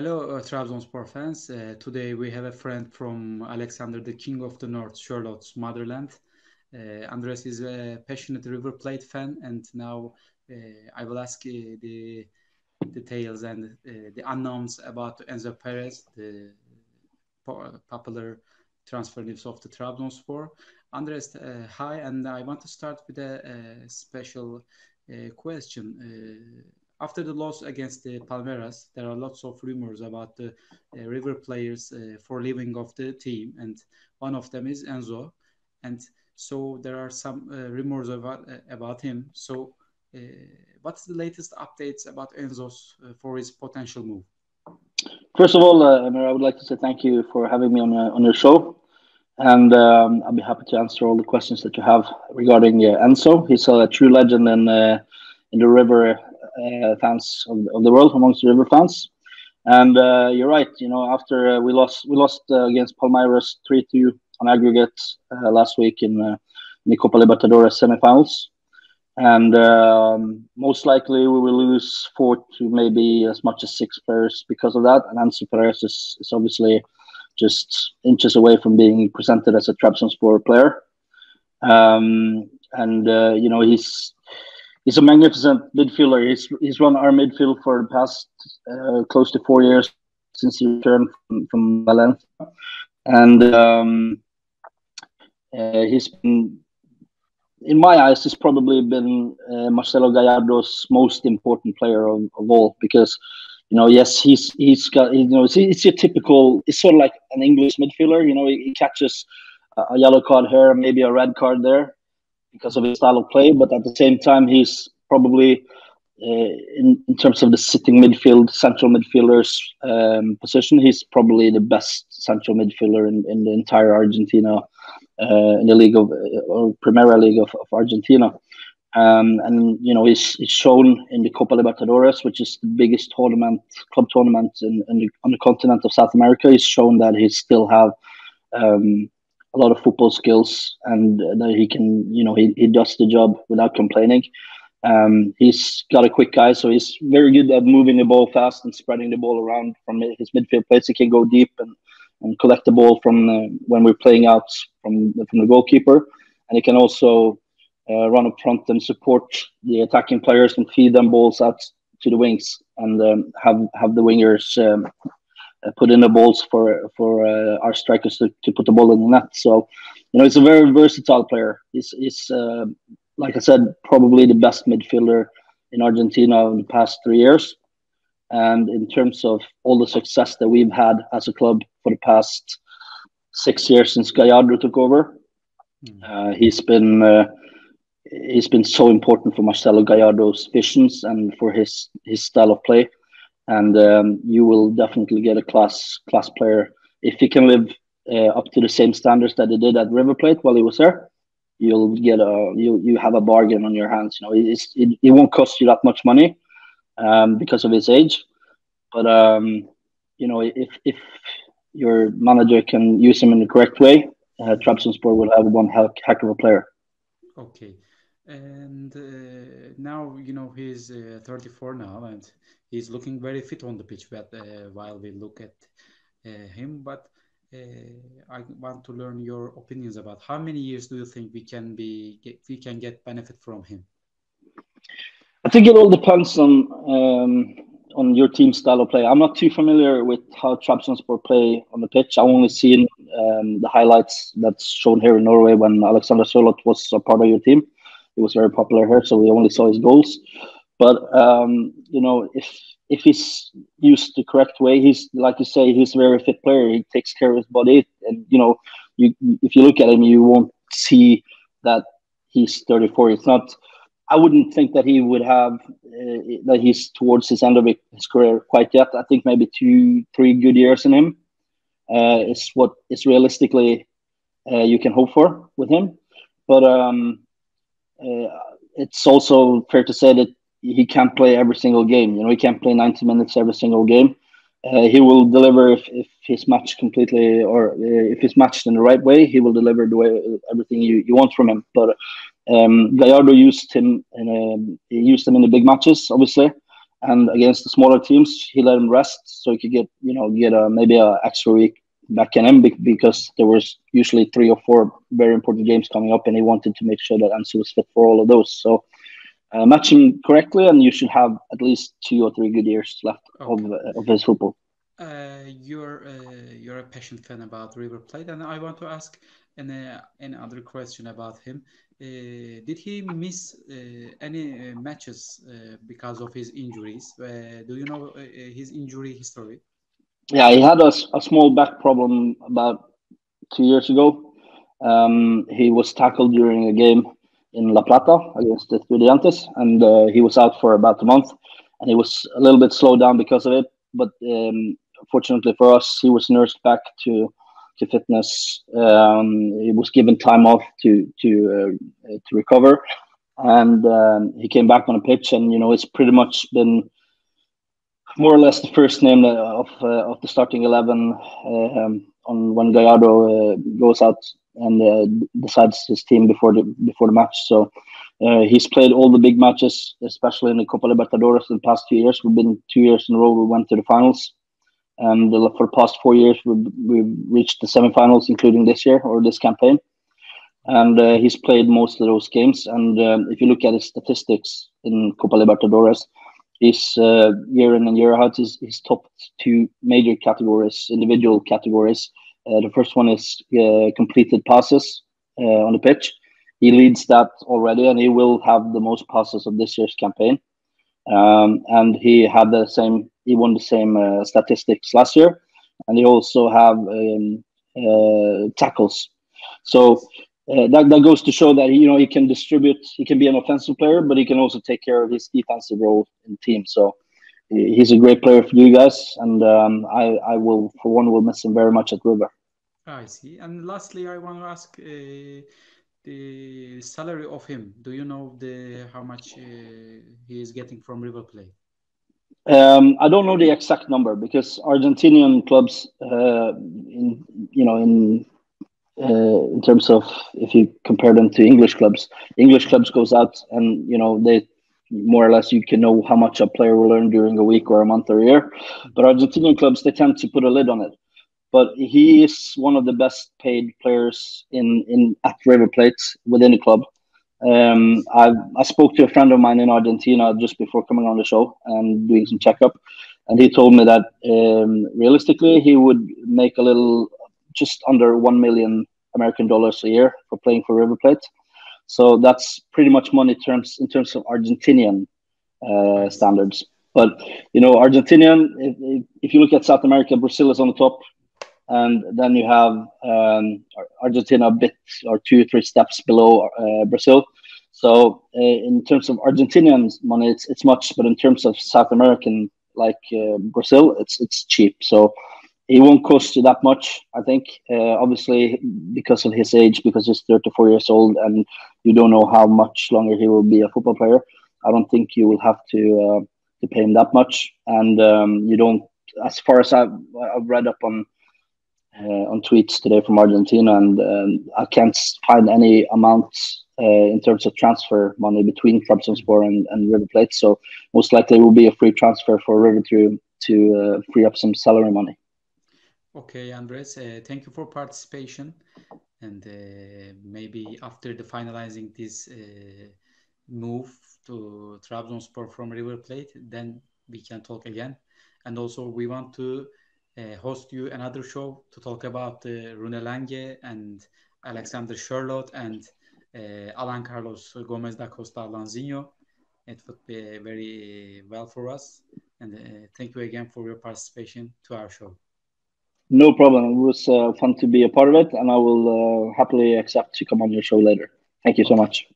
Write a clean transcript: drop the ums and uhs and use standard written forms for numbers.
Hello, Trabzonspor fans. Today we have a friend from Alexander, the King of the North, Charlotte's motherland. Andres is a passionate River Plate fan, and now I will ask the details and the unknowns about Enzo Perez, the popular transfer news of the Trabzonspor. Andres, hi, and I want to start with a special question. After the loss against the Palmeiras, there are lots of rumors about the River players for leaving of the team, and one of them is Enzo, and so there are some rumors about him. So, what's the latest updates about Enzo's for his potential move? First of all, Amir, I would like to say thank you for having me on your show, and I'll be happy to answer all the questions that you have regarding Enzo. He's a true legend in the River fans of the world, amongst the River fans. And you're right. You know, after we lost against Palmeiras 3-2 on aggregate last week in the Copa Libertadores semifinals, and most likely we will lose 4 to maybe as much as 6 players because of that. And Enzo Perez is obviously just inches away from being presented as a Trabzonspor player. You know, he's a magnificent midfielder. He's run our midfield for the past close to 4 years since he returned from Valencia, and he's been, in my eyes, he's probably been Marcelo Gallardo's most important player of all, because, you know, yes, he's got, you know, it's a typical, it's sort of like an English midfielder. You know, he catches a yellow card here, maybe a red card there, because of his style of play, but at the same time, he's probably in terms of the sitting midfield, central midfielders position, he's probably the best central midfielder in the entire Argentina, in the league of or Primera League of Argentina. And you know, he's shown in the Copa Libertadores, which is the biggest tournament, club tournament on the continent of South America. He's shown that he still have a lot of football skills, and that he can, you know, he does the job without complaining. He's got a quick eye, so he's very good at moving the ball fast and spreading the ball around from his midfield place. He can go deep and collect the ball from when we're playing out from the goalkeeper, and he can also run up front and support the attacking players and feed them balls out to the wings, and have the wingers put in the balls for our strikers to put the ball in the net. So, you know, he's a very versatile player. He's like I said, probably the best midfielder in Argentina in the past 3 years. And in terms of all the success that we've had as a club for the past 6 years since Gallardo took over, he's been so important for Marcelo Gallardo's visions and for his style of play. And you will definitely get a class player if he can live up to the same standards that he did at River Plate while he was there. You'll get you have a bargain on your hands. You know, it won't cost you that much money because of his age, but you know, if your manager can use him in the correct way, Trabzonspor will have one heck of a player. Okay, and now, you know, he's 34 now, and he's looking very fit on the pitch. But while we look at him, but I want to learn your opinions about how many years do you think we can get benefit from him? I think it all depends on your team's style of play. I'm not too familiar with how Trabzonspor play on the pitch. I've only seen the highlights that's shown here in Norway when Alexander Sørloth was a part of your team. He was very popular here, so we only saw his goals. But you know, if he's used the correct way, he's, like you say, he's a very fit player. He takes care of his body, and you know, if you look at him, you won't see that he's 34. It's not. I wouldn't think that he would have that he's towards his end of his career quite yet. I think maybe 2-3 good years in him is what is realistically you can hope for with him. But it's also fair to say that he can't play every single game. You know, he can't play 90 minutes every single game. He will deliver if he's matched completely, or if he's matched in the right way, he will deliver the way everything you want from him. But Gallardo used him in the big matches, obviously, and against the smaller teams, he let him rest so he could get maybe a extra week back in him because there was usually 3 or 4 very important games coming up, and he wanted to make sure that Enzo was fit for all of those. So match him correctly, and you should have at least 2 or 3 good years left of his football. You're a passionate fan about River Plate, and I want to ask another question about him. Did he miss any matches because of his injuries? Do you know his injury history? Yeah, he had a small back problem about 2 years ago. He was tackled during a game in La Plata against the Estudiantes, and he was out for about a month, and he was a little bit slowed down because of it. But fortunately for us, he was nursed back to fitness. He was given time off to recover, and he came back on a pitch, and it's pretty much been more or less the first name of the starting 11 on when Gallardo goes out and decides his team before the match. So he's played all the big matches, especially in the Copa Libertadores in the past 2 years. We've been 2 years in a row. We went to the finals, and for the past 4 years we've reached the semifinals, including this year or this campaign. And he's played most of those games. And if you look at his statistics in Copa Libertadores, he's year in and year out, he's topped 2 major categories, individual categories. The first one is completed passes on the pitch. He leads that already, and he will have the most passes of this year's campaign. And he won the same statistics last year, and he also have tackles. So that goes to show that he can distribute. He can be an offensive player, but he can also take care of his defensive role in the team. So he's a great player for you guys, and I will, for one, will miss him very much at River. I see. And lastly, I want to ask the salary of him. Do you know how much he is getting from River Plate? I don't know the exact number because Argentinian clubs, in terms of if you compare them to English clubs goes out and they more or less you can know how much a player will earn during a week or a month or a year. But Argentinian clubs, they tend to put a lid on it. But he is one of the best paid players at River Plate within the club. I spoke to a friend of mine in Argentina just before coming on the show and doing some checkup, and he told me that realistically he would make just under $1 million American a year for playing for River Plate. So that's pretty much money in terms of Argentinian standards. But Argentinian, if you look at South America, Brazil is on the top. And then you have Argentina a bit or 2 or 3 steps below Brazil. So in terms of Argentinian money, it's much, but in terms of South American, like Brazil, it's cheap. So he won't cost you that much, I think. Obviously, because of his age, because he's 34 years old, and you don't know how much longer he will be a football player. I don't think you will have to pay him that much. And you don't, as far as I've read up on tweets today from Argentina, and I can't find any amounts in terms of transfer money between Trabzonspor and River Plate. So most likely it will be a free transfer for River to free up some salary money. Okay, Andres, thank you for participation. And maybe after the finalizing this move to Trabzonspor from River Plate, then we can talk again. And also we want to host you another show to talk about Rune Lange and Alexander Sherlock and Alan Carlos Gomez da Costa Lanzinho. It would be very well for us. And thank you again for your participation to our show. No problem. It was fun to be a part of it, and I will happily accept to come on your show later. Thank you so much.